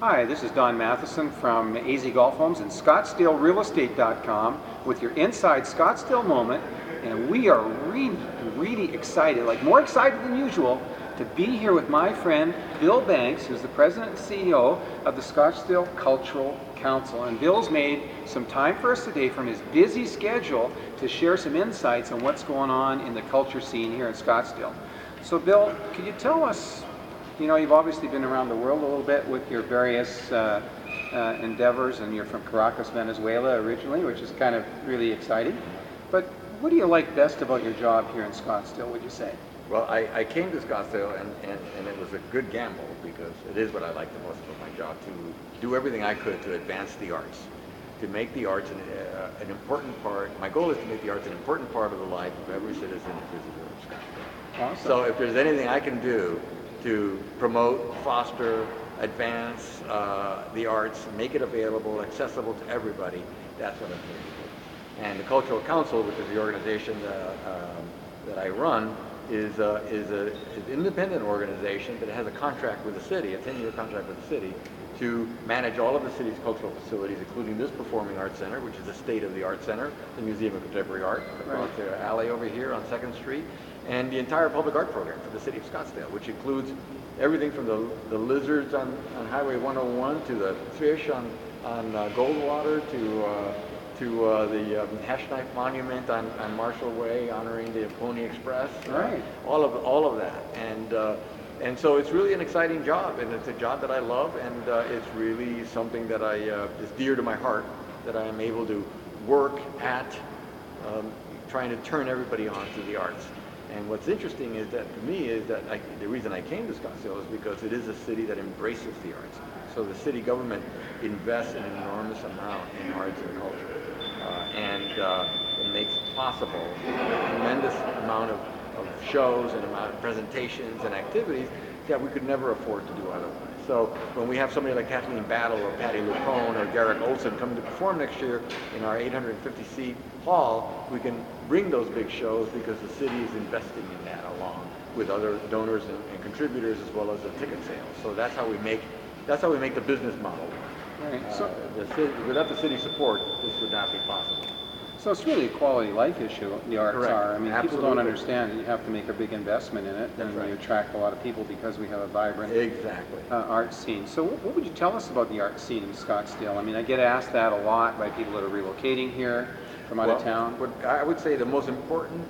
Hi, this is Don Matheson from AZ Golf Homes and ScottsdaleRealEstate.com with your Inside Scottsdale moment, and we are really excited, like more excited than usual, to be here with my friend Bill Banchs, who's the president and CEO of the Scottsdale Cultural Council. And Bill's made some time for us today from his busy schedule to share some insights on what's going on in the culture scene here in Scottsdale. So Bill, could you tell us, you know, you've obviously been around the world a little bit with your various endeavors, and you're from Caracas, Venezuela originally, which is kind of really exciting. But what do you like best about your job here in Scottsdale, would you say? Well, I came to Scottsdale and it was a good gamble because it is what I like the most about my job, to do everything I could to advance the arts, to make the arts an important part. My goal is to make the arts an important part of the life of every citizen and visitor of Scottsdale. Awesome. So if there's anything I can do to promote, foster, advance the arts, make it available, accessible to everybody, that's what I'm here to do. And the Cultural Council, which is the organization that I run, is an independent organization, but it has a contract with the city, a 10-year contract with the city, to manage all of the city's cultural facilities, including this Performing Arts Center, which is a state-of-the-art center, the Museum of Contemporary Art, across the alley over here on 2nd Street, and the entire public art program for the city of Scottsdale, which includes everything from the lizards on Highway 101 to the fish on Goldwater to the Hash Knife Monument on Marshall Way, honoring the Pony Express. Right. All of that, and so it's really an exciting job, and it's a job that I love, and it's really something that is dear to my heart, that I am able to work at, trying to turn everybody on to the arts. And what's interesting is that, to me, is that the reason I came to Scottsdale is because it is a city that embraces the arts. So the city government invests an enormous amount in arts and culture. And it makes possible a tremendous amount of shows and amount of presentations and activities that we could never afford to do otherwise. So when we have somebody like Kathleen Battle or Patty Lupone or Derek Olson coming to perform next year in our 850-seat hall, we can bring those big shows because the city is investing in that along with other donors and contributors, as well as the ticket sales. So that's how we make the business model. Right. Without the city support, this would not be possible. So it's really a quality of life issue, the arts Correct. are. I mean, Absolutely. people don't understand that you have to make a big investment in it, and right. you attract a lot of people because we have a vibrant art scene. So what would you tell us about the art scene in Scottsdale? I mean, I get asked that a lot by people that are relocating here from out of town. I would say the most important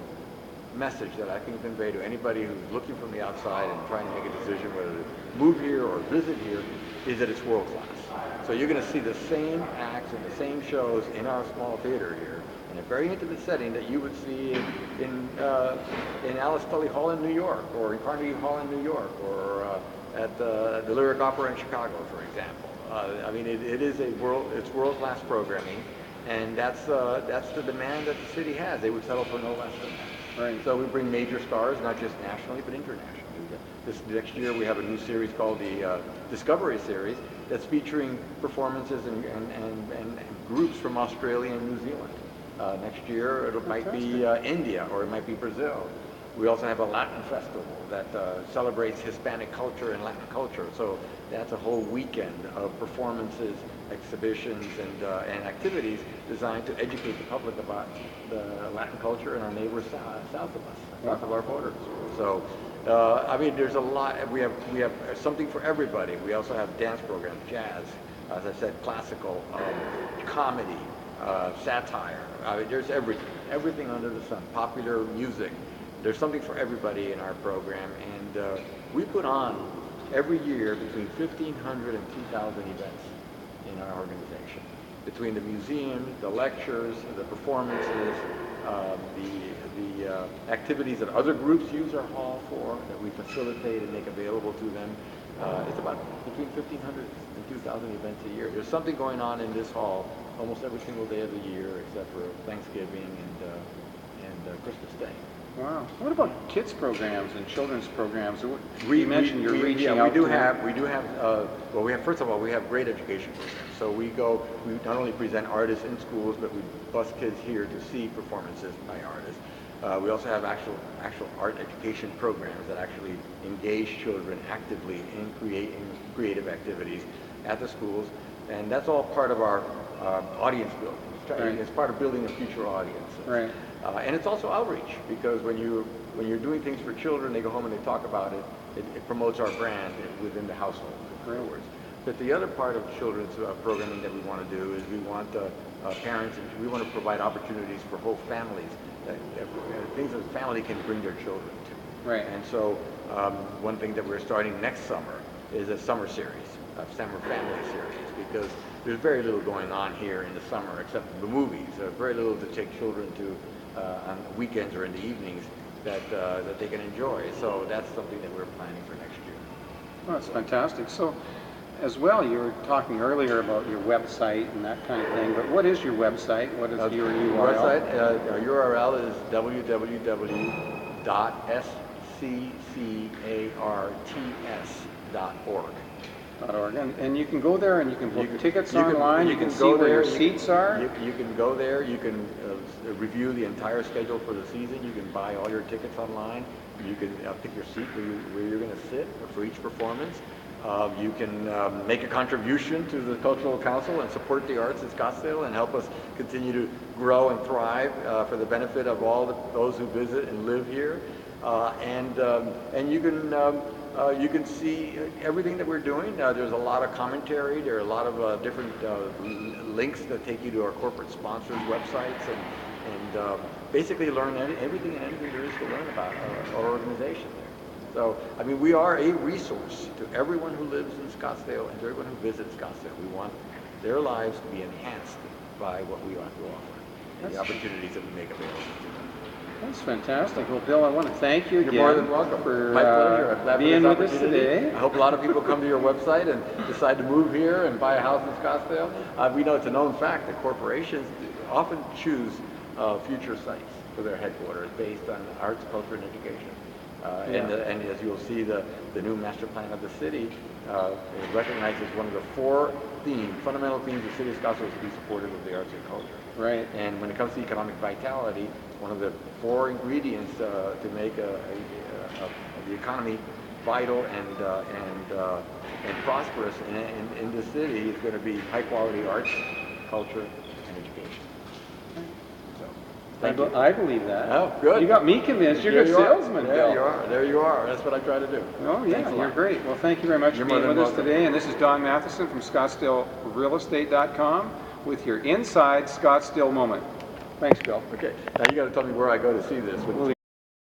message that I can convey to anybody who's looking from the outside and trying to make a decision whether to move here or visit here is that it's world class. So you're going to see the same acts and the same shows in our small theater here in a very intimate setting that you would see in Alice Tully Hall in New York, or in Carnegie Hall in New York, or at the Lyric Opera in Chicago, for example. I mean, it's world-class programming, and that's the demand that the city has. They would settle for no less than that. Right. So we bring major stars, not just nationally, but internationally. This next year we have a new series called the Discovery Series that's featuring performances and groups from Australia and New Zealand. Next year it might be India, or it might be Brazil. We also have a Latin festival that celebrates Hispanic culture and Latin culture. So that's a whole weekend of performances, exhibitions, and activities designed to educate the public about the Latin culture and our neighbors south of us, south of our borders. So, I mean, there's a lot. We have something for everybody. We also have dance programs, jazz, as I said, classical, comedy, satire. I mean, there's everything under the sun. Popular music. There's something for everybody in our program, and we put on every year between 1,500 and 2,000 events in our organization. Between the museum, the lectures, the performances, the activities that other groups use our hall for, that we facilitate and make available to them. It's about between 1,500 and 2,000 events a year. There's something going on in this hall almost every single day of the year, except for Thanksgiving and Christmas Day. Wow. What about kids programs and children's programs? You mentioned you're reaching out. We do have. Well, first of all, we have great education programs. So we not only present artists in schools, but we bus kids here to see performances by artists. We also have actual art education programs that actually engage children actively in creating creative activities. at the schools, and that's all part of our audience building. Right. It's part of building a future audience. Right. And it's also outreach, because when you're doing things for children, they go home and they talk about it. It promotes our brand within the household, in other words. But the other part of children's programming that we want to do is we want parents, and we want to provide opportunities for whole families, things that the family can bring their children to. Right. And so one thing that we're starting next summer is a summer series, a summer family series, because there's very little going on here in the summer except the movies. Very little to take children to on weekends or in the evenings that they can enjoy. So that's something that we're planning for next year. Oh, that's fantastic. So, as well, you were talking earlier about your website and that kind of thing, but what is your website? What is your URL? Our URL is www.sccarts.org. And you can go there and you can book tickets online. You can see go where there, your seats are. You can go there. You can review the entire schedule for the season. You can buy all your tickets online. You can pick your seat where you're going to sit for each performance. You can make a contribution to the Cultural Council and support the arts in Scottsdale and help us continue to grow and thrive for the benefit of all those who visit and live here. And you can see everything that we're doing. There's a lot of commentary. There are a lot of different links that take you to our corporate sponsors' websites and basically learn everything and anything there is to learn about our organization there. So, I mean, we are a resource to everyone who lives in Scottsdale and to everyone who visits Scottsdale. We want their lives to be enhanced by what we have to offer and the opportunities that we make available to them. That's fantastic. Well, Bill, I want to thank you again. You're more than welcome. For my pleasure. I'm glad being for with this us opportunity. today. I hope a lot of people come to your website and decide to move here and buy a house in Scottsdale. We know it's a known fact that corporations often choose future sites for their headquarters based on arts, culture, and education. And as you'll see, the new master plan of the city it recognizes one of the four fundamental themes of the city of Scottsdale is to be supportive of the arts and culture. Right. And when it comes to economic vitality, one of the four ingredients to make the economy vital and prosperous in the city is going to be high quality arts, culture, and education. Thank you. I believe that. Oh, good. You got me convinced. You're a good salesman, Bill. There you are. There you are. That's what I try to do. Oh, yeah, you're great. Well, thank you very much for being with us today. And this is Don Matheson from ScottsdaleRealEstate.com with your Inside Scottsdale moment. Thanks, Bill. Okay. Now you got to tell me where I go to see this.